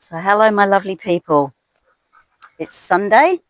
So hello my lovely people, it's Sunday,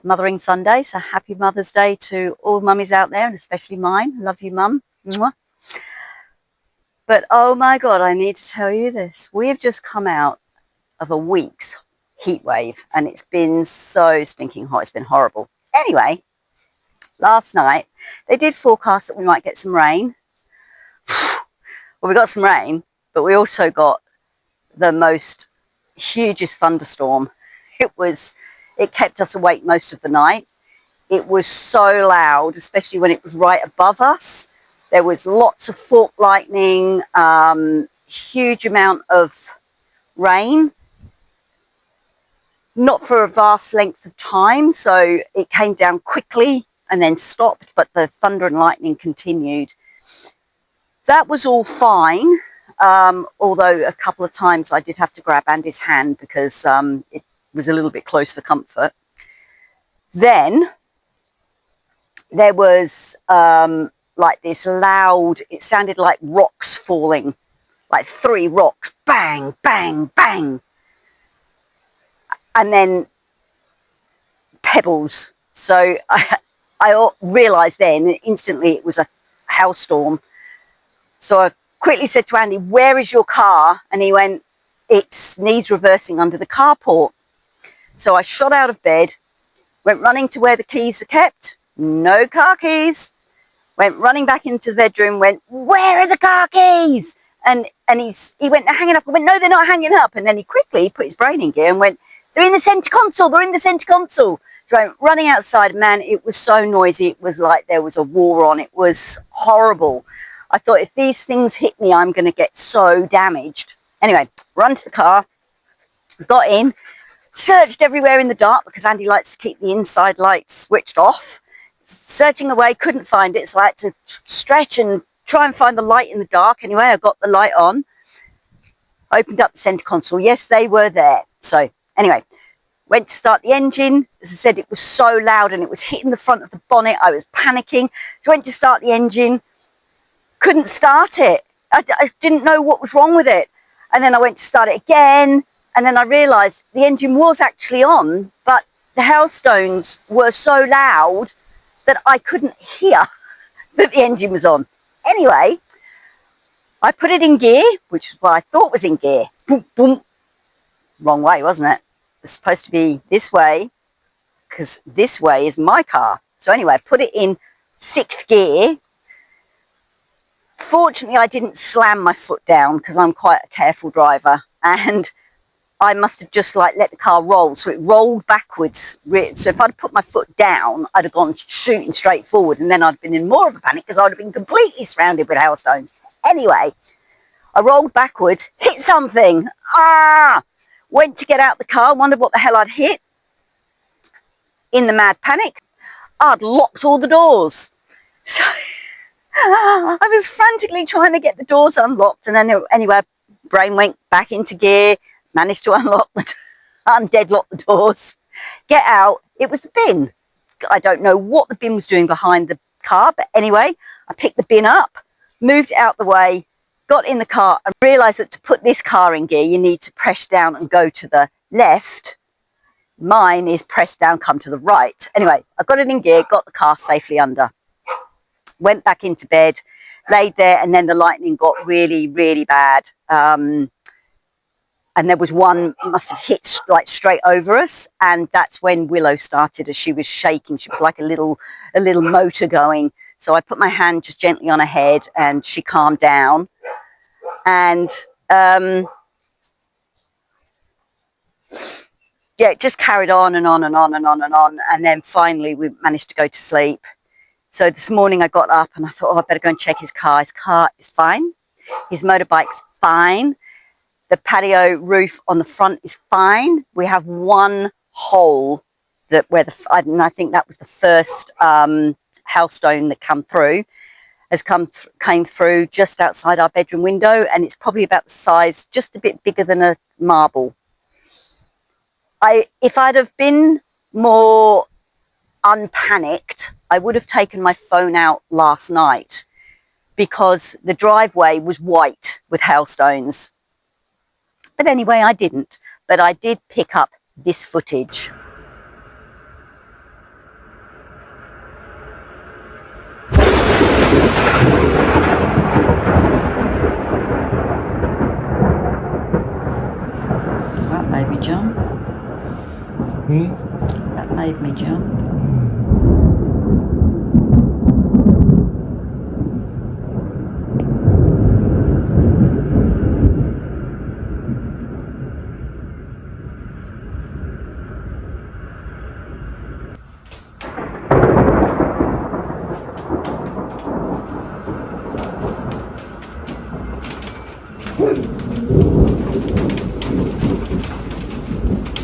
Mothering Sunday, so happy Mother's Day to all mummies out there and especially mine. Love you mum. Mwah. But oh my god, I need to tell you this, we have just come out of a week's heat wave and it's been so stinking hot, it's been horrible. Anyway, last night they did forecast that we might get some rain. Well, we got some rain, but we also got the most hugest thunderstorm. It kept us awake most of the night. It was so loud, especially when it was right above us. There was lots of fork lightning, huge amount of rain, not for a vast length of time, so it came down quickly and then stopped, but the thunder and lightning continued. That was all fine. Although a couple of times I did have to grab Andy's hand because it was a little bit close for comfort. Then there was like this loud, it sounded like rocks falling, like 3 rocks, bang, bang, bang. And then pebbles. So I realised then instantly it was a hailstorm. So I quickly said to Andy, where is your car? And he went, it needs reversing under the carport. So I shot out of bed, went running to where the keys are kept, no car keys. Went running back into the bedroom, went, where are the car keys? And he went, they're hanging up. I went, no, they're not hanging up. And then he quickly put his brain in gear and went, they're in the centre console, they're in the centre console. So I went running outside, man, it was so noisy. It was like there was a war on. It was horrible. I thought if these things hit me, I'm going to get so damaged. Anyway, run to the car, got in, searched everywhere in the dark because Andy likes to keep the inside lights switched off. Searching away, couldn't find it, so I had to stretch and try and find the light in the dark. Anyway, I got the light on, opened up the centre console. Yes, they were there. So anyway, went to start the engine. As I said, it was so loud and it was hitting the front of the bonnet. I was panicking. So I went to start the engine. Couldn't start it. I didn't know what was wrong with it. And then I went to start it again. And then I realised the engine was actually on, but the hailstones were so loud that I couldn't hear that the engine was on. Anyway, I put it in gear, which is what I thought was in gear. Boom, boom. Wrong way, wasn't it? It was supposed to be this way, because this way is my car. So anyway, I put it in 6th gear. Fortunately, I didn't slam my foot down because I'm quite a careful driver, and I must have just like let the car roll, so it rolled backwards. So if I'd put my foot down, I'd have gone shooting straight forward, and then I'd been in more of a panic because I'd have been completely surrounded with hailstones. Anyway, I rolled backwards, hit something. Went to get out the car, wondered what the hell I'd hit. In the mad panic, I'd locked all the doors. So I was frantically trying to get the doors unlocked, and then anyway, brain went back into gear, managed to undeadlock the doors, get out. It was the bin. I don't know what the bin was doing behind the car, but anyway, I picked the bin up, moved it out the way, got in the car and realised that to put this car in gear, you need to press down and go to the left. Mine is press down, come to the right. Anyway, I got it in gear, got the car safely under. Went back into bed, laid there, and then the lightning got really, really bad. And there was one, must have hit like straight over us, and that's when Willow started as she was shaking. She was like a little motor going. So I put my hand just gently on her head, and she calmed down. And yeah, it just carried on and on and on and on and on. And then finally we managed to go to sleep. So this morning I got up and I thought, oh, I better go and check his car. His car is fine. His motorbike's fine. The patio roof on the front is fine. We have one hole that where and I think that was the first hailstone that came through just outside our bedroom window, and it's probably about the size, just a bit bigger than a marble. If I'd have been more unpanicked, I would have taken my phone out last night because the driveway was white with hailstones. But anyway, I didn't. But I did pick up this footage. That made me jump. That made me jump.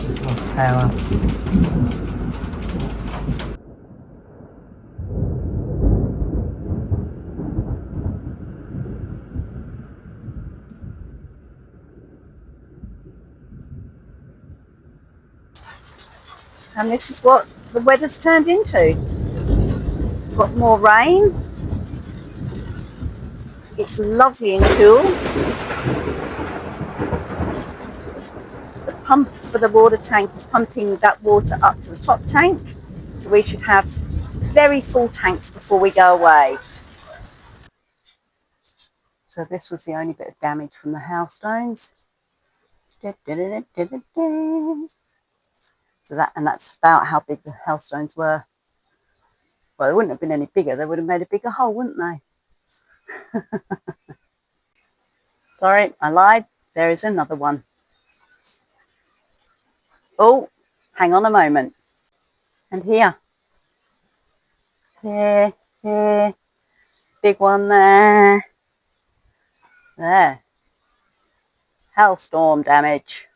Just lost power. And this is what the weather's turned into. Got more rain. It's lovely and cool. The pump for the water tank is pumping that water up to the top tank. So we should have very full tanks before we go away. So this was the only bit of damage from the hailstones. So that's about how big the hailstones were. Well, they wouldn't have been any bigger. They would have made a bigger hole, wouldn't they? Sorry, I lied. There is another one. Oh, hang on a moment. And here. Here, here. Big one there. There. Hailstorm damage.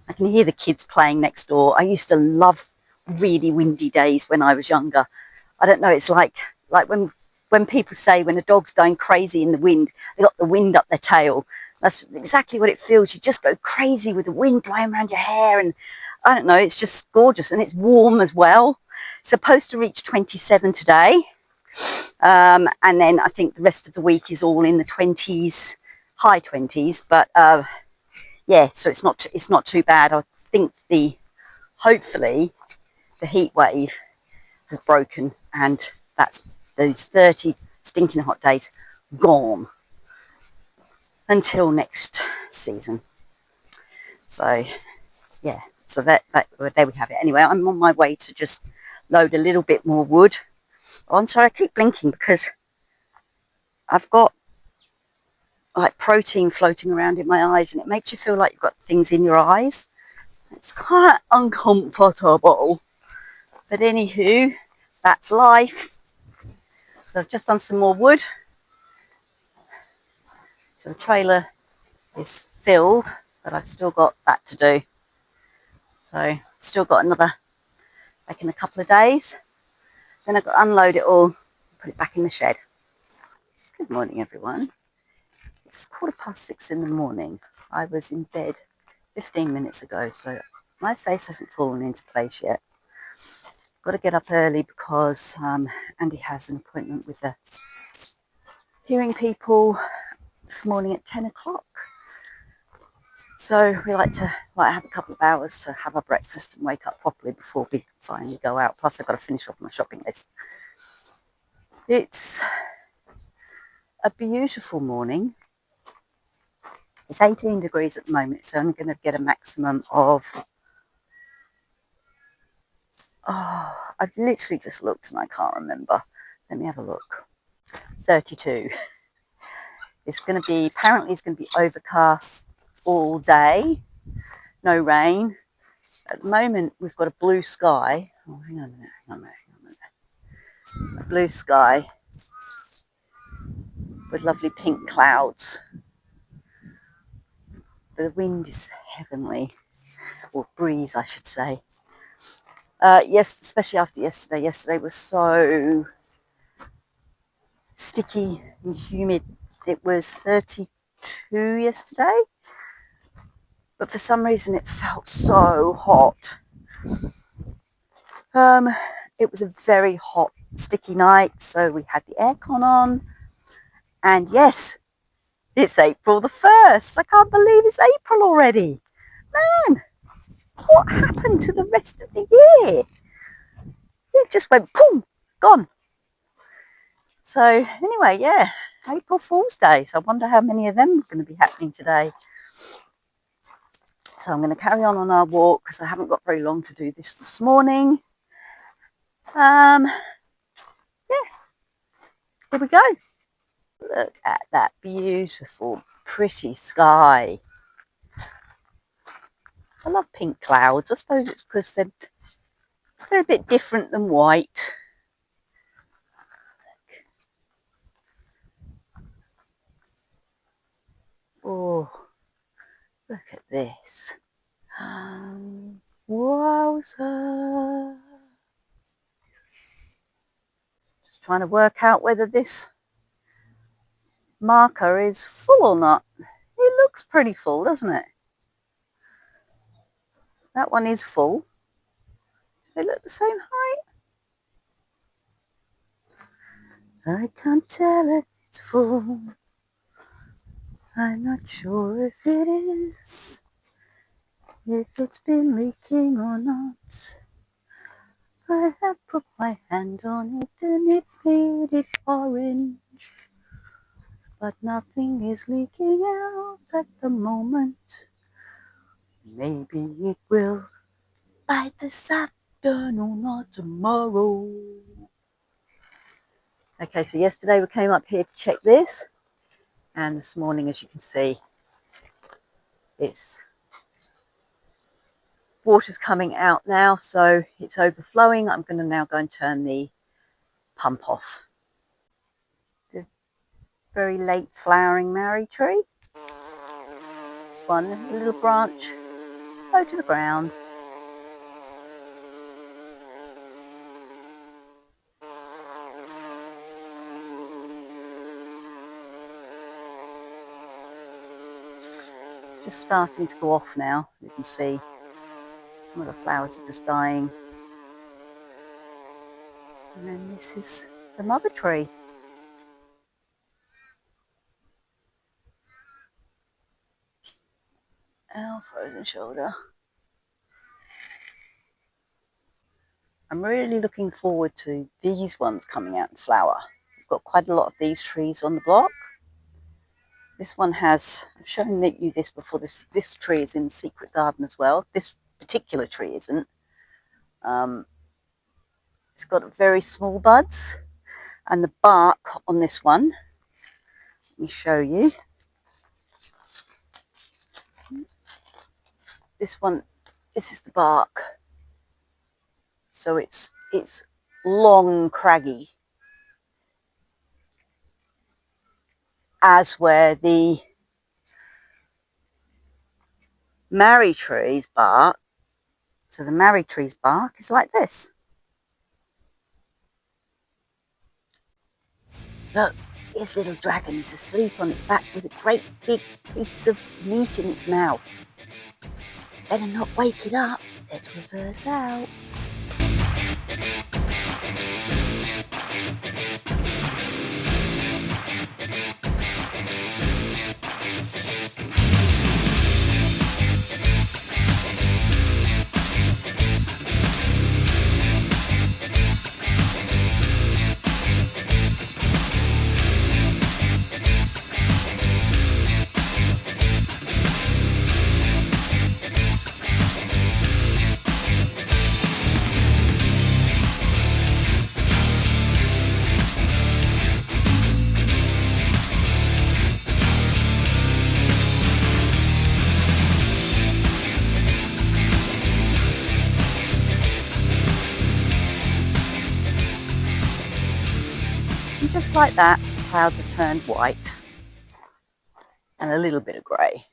I can hear the kids playing next door. I used to love really windy days when I was younger. I don't know, it's like when people say when a dog's going crazy in the wind, they got the wind up their tail. That's exactly what it feels. You just go crazy with the wind blowing around your hair, and I don't know, it's just gorgeous, and it's warm as well. Supposed to reach 27 today, and then I think the rest of the week is all in the 20s, high 20s, but yeah, so it's not too bad. I think hopefully the heat wave has broken, and that's those 30 stinking hot days gone until next season. So yeah, so there we have it. Anyway, I'm on my way to just load a little bit more wood. Oh, I'm sorry, I keep blinking because I've got like protein floating around in my eyes, and it makes you feel like you've got things in your eyes. It's quite uncomfortable, but anywho, that's life. So I've just done some more wood. So the trailer is filled, but I've still got that to do. So still got another, like in a couple of days. Then I've got to unload it all, put it back in the shed. Good morning, everyone. It's 6:15 in the morning. I was in bed 15 minutes ago, so my face hasn't fallen into place yet. Got to get up early because Andy has an appointment with the hearing people this morning at 10 o'clock. So we like to have a couple of hours to have our breakfast and wake up properly before we finally go out. Plus I've got to finish off my shopping list. It's a beautiful morning. It's 18 degrees at the moment, so I'm going to get a maximum of, I've literally just looked and I can't remember. Let me have a look. 32. It's going to be, apparently it's going to be overcast all day, no rain. At the moment we've got a blue sky. Oh, hang on a minute. A blue sky with lovely pink clouds. The wind is heavenly, or breeze I should say. Yes, especially after yesterday. Yesterday was so sticky and humid. It was 32 yesterday, but for some reason it felt so hot. It was a very hot, sticky night, so we had the aircon on, and yes, it's April the 1st. I can't believe it's April already. Man, what happened to the rest of the year? It just went boom, gone. So anyway, yeah, April Fool's Day. So I wonder how many of them are going to be happening today. So I'm going to carry on our walk because I haven't got very long to do this morning. Yeah, here we go. Look at that beautiful, pretty sky. I love pink clouds. I suppose it's because they're a bit different than white. Oh, look at this. Wowza. Just trying to work out whether this marker is full or not. It looks pretty full, doesn't it? That one is full. They look the same height. I can't tell if it's full. I'm not sure if it is. If it's been leaking or not. I have put my hand on it and it made it orange. But nothing is leaking out at the moment. Maybe it will by this afternoon or tomorrow. Okay, so yesterday we came up here to check this, and this morning, as you can see, it's water's coming out now, so it's overflowing. I'm going to now go and turn the pump off. The very late flowering Mary tree. This one, a little branch low to the ground. It's just starting to go off now. You can see some of the flowers are just dying. And then this is the mother tree. Oh, frozen shoulder. I'm really looking forward to these ones coming out in flower. We've got quite a lot of these trees on the block. This one has, I've shown you this before, this tree is in the secret garden as well. This particular tree isn't. It's got very small buds, and the bark on this one, let me show you. this one, this is the bark. So it's long, craggy, as where the marry tree's bark. So the marry tree's bark is like this. Look, his little dragon is asleep on its back with a great big piece of meat in its mouth. Better not wake it up. Let's reverse out. And just like that, the clouds have turned white and a little bit of grey.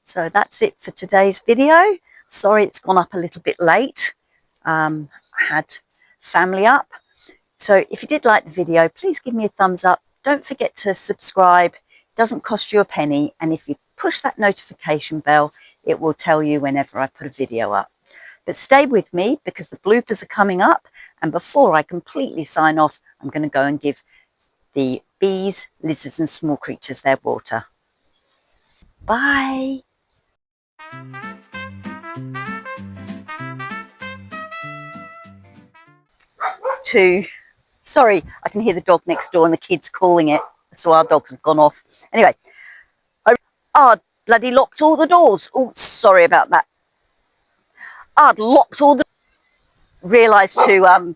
So that's it for today's video. Sorry it's gone up a little bit late. I had family up. So if you did like the video, please give me a thumbs up. Don't forget to subscribe. It doesn't cost you a penny. And if you push that notification bell, it will tell you whenever I put a video up. But stay with me because the bloopers are coming up. And before I completely sign off, I'm going to go and give the bees, lizards and small creatures their water. Bye. Sorry, I can hear the dog next door and the kids calling it. So our dogs have gone off. Anyway, I bloody locked all the doors. Oh, sorry about that. I'd locked all the... Realised to